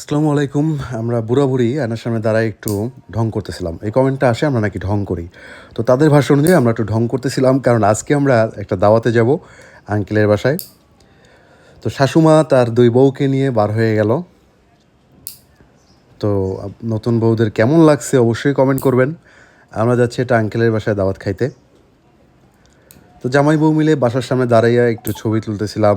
আসসালামু আলাইকুম। আমরা বুড়ি আয়নার সামনে দাঁড়ায় একটু ঢং করতেছিলাম। এই কমেন্টটা আসে আমরা নাকি ঢং করি। তো তাদের ভাষ্য অনুযায়ী আমরা একটু ঢং করতেছিলাম কারণ আজকে আমরা একটা দাওয়াতে যাব আঙ্কেলের বাসায়। তো শাশুমা তার ২ বউকে নিয়ে বার হয়ে গেল। তো নতুন বউদের কেমন লাগছে অবশ্যই কমেন্ট করবেন। আমরা যাচ্ছি এটা আঙ্কেলের বাসায় দাওয়াত খাইতে। তো জামাই বউ মিলে বাসার সামনে দাঁড়াইয়া একটু ছবি তুলতেছিলাম,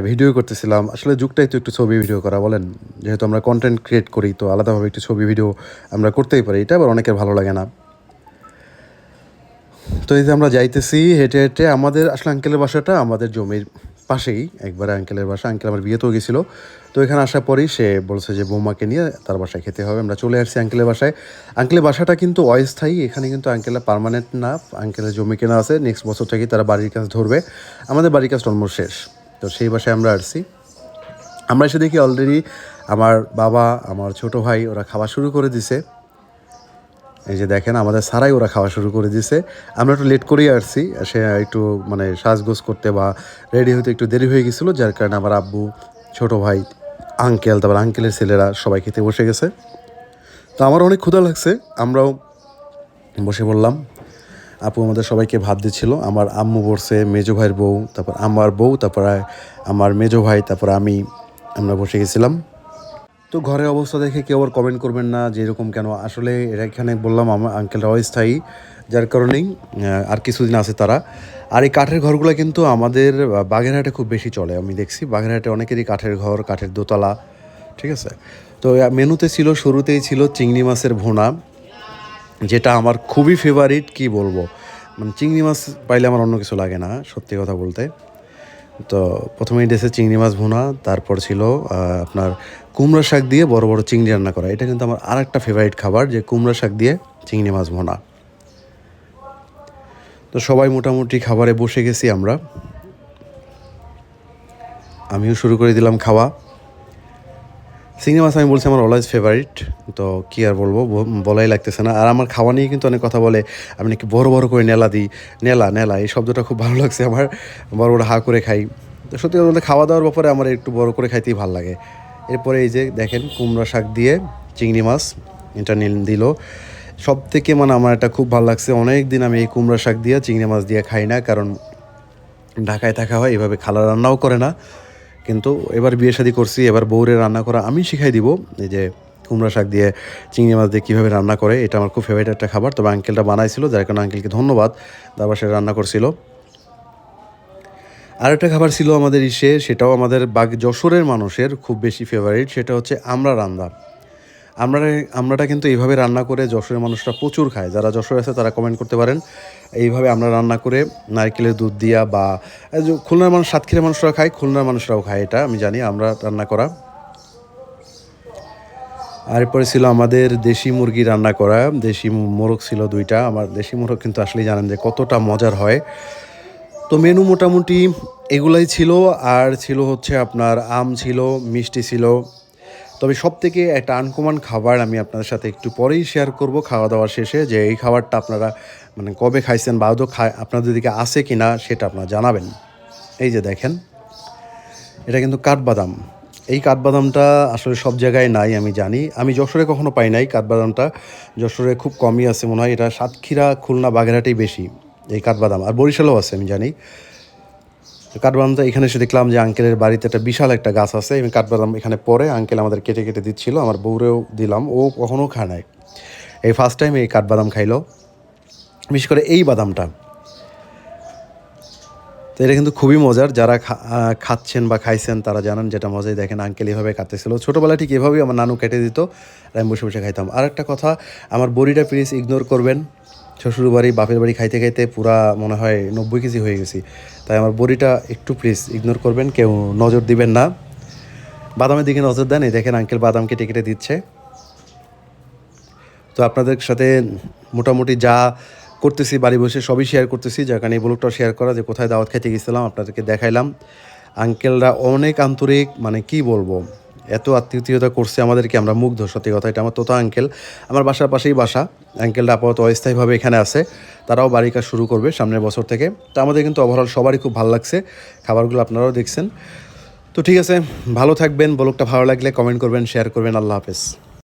ভিডিও করতেছিলাম। আসলে যুগটাই তো একটু ছবি ভিডিও করা বলেন? যেহেতু আমরা কনটেন্ট ক্রিয়েট করি তো আলাদাভাবে একটু ছবি ভিডিও আমরা করতেই পারি। এটা আবার অনেকের ভালো লাগে না। তো এই যে আমরা যাইতেছি হেঁটে, হেঁটে আমাদের আসলে আঙ্কেলের বাসাটা আমাদের জমির পাশেই একবারে আঙ্কেলের বাসা। আঙ্কেল আমার বিয়েতেও গেছিলো। তো এখানে আসার পরেই সে বলছে যে বৌমাকে নিয়ে তার বাসায় খেতে হবে। আমরা চলে আসছি আঙ্কেলের বাসায়। আঙ্কেলের বাসাটা কিন্তু অস্থায়ী। এখানে কিন্তু আঙ্কেলের পার্মানেন্ট না। আঙ্কেলের জমি কেনা আছে। নেক্সট বছর থেকেই তারা বাড়ির কাজ ধরবে। আমাদের বাড়ির কাজ অলমোস্ট শেষ। তো সেই বাসায় আমরা আসছি। আমরা এসে দেখি অলরেডি আমার বাবা, আমার ছোট ভাই ওরা খাওয়া শুরু করে দিছে। এই যে দেখেন আমাদের সারাই ওরা খাওয়া শুরু করে দিছে। আমরা একটু লেট করেই আসছি। সে একটু মানে সাজগোজ করতে বা রেডি হতে একটু দেরি হয়ে গেছিলো, যার কারণে আমার আব্বু, ছোট ভাই, আঙ্কেল, তারপর আঙ্কেলের ছেলেরা সবাই খেতে বসে গেছে। তো আমার অনেক ক্ষুধা লাগছে। আমরাও বসে পড়লাম। আপু আমাদের সবাইকে ভাত দিচ্ছিল। আমার আম্মু বসছে, মেজো ভাইয়ের বউ, তারপর আমার বউ, তারপরে আমার মেজো ভাই, তারপর আমরা বসে গেছিলাম। তো ঘরের অবস্থা দেখে কেউ আবার কমেন্ট করবেন না যে এরকম কেন। আসলে এরা এখানে বললাম আমার আঙ্কেলরা অস্থায়ী, যার কারণেই আর কিছুদিন আছে তারা। আর এই কাঠের ঘরগুলো কিন্তু আমাদের বাগেরহাটে খুব বেশি চলে। আমি দেখছি বাগেরহাটে অনেকেরই কাঠের ঘর, কাঠের দোতলা, ঠিক আছে। তো মেনুতে ছিল, শুরুতেই ছিল চিংড়ি মাছের ভুনা, যেটা আমার খুবই ফেভারিট। কি বলবো, মানে চিংড়ি মাছ পাইলে আমার অন্য কিছু লাগে না, সত্যি কথা বলতে। তো প্রথমেই ডেসে চিংড়ি মাছ ভুনা, তারপর ছিল আপনার কুমড়া শাক দিয়ে বড় বড় চিংড়ি রান্না করা। এটা কিন্তু আমার আর একটা ফেভারিট খাবার, যে কুমড়া শাক দিয়ে চিংড়ি মাছ ভুনা। তো সবাই মোটামুটি খাবারে বসে গেছি আমরা। আমিও শুরু করে দিলাম খাওয়া। চিংড়ি মাছ আমি বলছি আমার অলওয়েজ ফেভারিট। তো কী আর বলবো, বলাই লাগতেছে না। আর আমার খাওয়া নিয়ে কিন্তু অনেক কথা বলে, আমি নাকি বড় বড় করে নেলা দিই। নেলা নেলা এই শব্দটা খুব ভালো লাগছে আমার। বড় বড় হা করে খাই। তো সত্যি কথা বলতে খাওয়া দাওয়ার ব্যাপারে আমার একটু বড় করে খাইতেই ভালো লাগে। এরপরে এই যে দেখেন কুমড়া শাক দিয়ে চিংড়ি মাছ, এটা দিল। সব থেকে মানে আমার এটা খুব ভালো লাগছে। অনেক দিন আমি এই কুমড়া শাক দিয়ে চিংড়ি মাছ দিয়ে খাই না, কারণ ঢাকায় থাকা হয়, এভাবে খালা রান্নাও করে না। কিন্তু এবার বিয়ে শাদী করছি, এবার বউরে রান্না করা আমি শিখাই দিব। এই যে কুমড়া শাক দিয়ে চিংড়ি মাছ দিয়ে কীভাবে রান্না করে, এটা আমার খুব ফেভারিট একটা খাবার। তবে আঙ্কেলটা বানাইছিল, যার কারণে আঙ্কেলকে ধন্যবাদ। তারপর সে রান্না করছিল। আরেকটা খাবার ছিল আমাদের সেটাও আমাদের যশোরের মানুষের খুব বেশি ফেভারিট। সেটা হচ্ছে আমড়া রান্না। আমরাটা কিন্তু এইভাবে রান্না করে যশোরের মানুষরা প্রচুর খায়। যারা যশোরে আছে তারা কমেন্ট করতে পারেন। এইভাবে আমরা রান্না করে নারকেলের দুধ দিয়া বা খুলনার মানুষ, সাতক্ষীরার মানুষরাও খায়, খুলনার মানুষরাও খায়, এটা আমি জানি, আমরা রান্না করা। আর এরপরে ছিল আমাদের দেশি মুরগি রান্না করা। দেশি মোরগ ছিল 2টা। আমার দেশি মোরগ কিন্তু আসলেই জানেন যে কতটা মজার হয়। তো মেনু মোটামুটি এগুলাই ছিল। আর ছিল হচ্ছে আপনার আম ছিল, মিষ্টি ছিল। তবে সবথেকে একটা আনকমন খাবার আমি আপনাদের সাথে একটু পরেই শেয়ার করব খাওয়া দাওয়ার শেষে, যে এই খাবারটা আপনারা মানে কবে খাইছেন বা আদৌ আপনাদের দিকে আছে কি না সেটা আপনারা জানাবেন। এই যে দেখেন, এটা কিন্তু কাঠবাদাম। এই কাঠবাদামটা আসলে সব জায়গায় নাই, আমি জানি। আমি যশোরে কখনো পাই নাই কাঠবাদামটা। যশোরে খুব কমই আছে মনে হয়। এটা সাতক্ষীরা, খুলনা, বাগেরহাটেই বেশি এই কাঠবাদাম। আর বরিশালেও আছে আমি জানি। কাঠবাদামটা এখানে এসে দেখলাম যে আঙ্কেলের বাড়িতে একটা বিশাল একটা গাছ আছে। আমি কাঠবাদাম এখানে পরে আঙ্কেল আমাদের কেটে কেটে দিচ্ছিল, আমার বউরেও দিলাম, ও কখনো খায় নাই। এই ফার্স্ট টাইম এই কাঠবাদাম খাইলো, বিশেষ করে এই বাদামটা। তো এটা কিন্তু খুবই মজার। যারা খাচ্ছেন বা খাইছেন তারা জানান যেটা মজাই। দেখেন আঙ্কেল এভাবে কাটতেছিল। ছোটোবেলা ঠিক এভাবেই আমার নানু কেটে দিত, আর আমি বসে বসে খাইতাম। আর একটা কথা, আমার বড়িটা প্লিজ ইগনোর করবেন। শ্বশুর বাড়ি, বাপের বাড়ি খাইতে খাইতে পুরা মনে হয় 90 কেজি হয়ে গেছি। তাই আমার বড়িটা একটু প্লিজ ইগনোর করবেন, কেউ নজর দিবেন না। বাদামের দিকে নজর দেন। এই দেখেন আঙ্কেল বাদাম কেটে কেটে দিচ্ছে। তো আপনাদের সাথে মোটামুটি যা করতেছি বাড়ি বসে সবই শেয়ার করতেছি, যার কারণে এই ব্লগটাও শেয়ার করা, যে কোথায় দাওয়াত খেতে গেছিলাম আপনাদেরকে দেখাইলাম। আঙ্কেলরা অনেক আন্তরিক, মানে কি বলবো, এত আত্মীয়তা করছে আমাদেরকে, আমরা মুগ্ধ। সত্যি কথা, এটা আমার তোতা আঙ্কেল, আমার বাসার পাশেই বাসা। আঙ্কেলরা আপাতত অস্থায়ীভাবে এখানে আছে, তারাও বাড়ি কাজ শুরু করবে সামনের বছর থেকে। তো আমাদের কিন্তু ওভারঅল সবারই খুব ভালো লাগছে। খাবারগুলো আপনারাও দেখছেন। তো তো ঠিক আছে, ভালো থাকবেন। ব্লগটা ভালো লাগলে কমেন্ট করবেন, শেয়ার করবেন। আল্লাহ হাফেজ।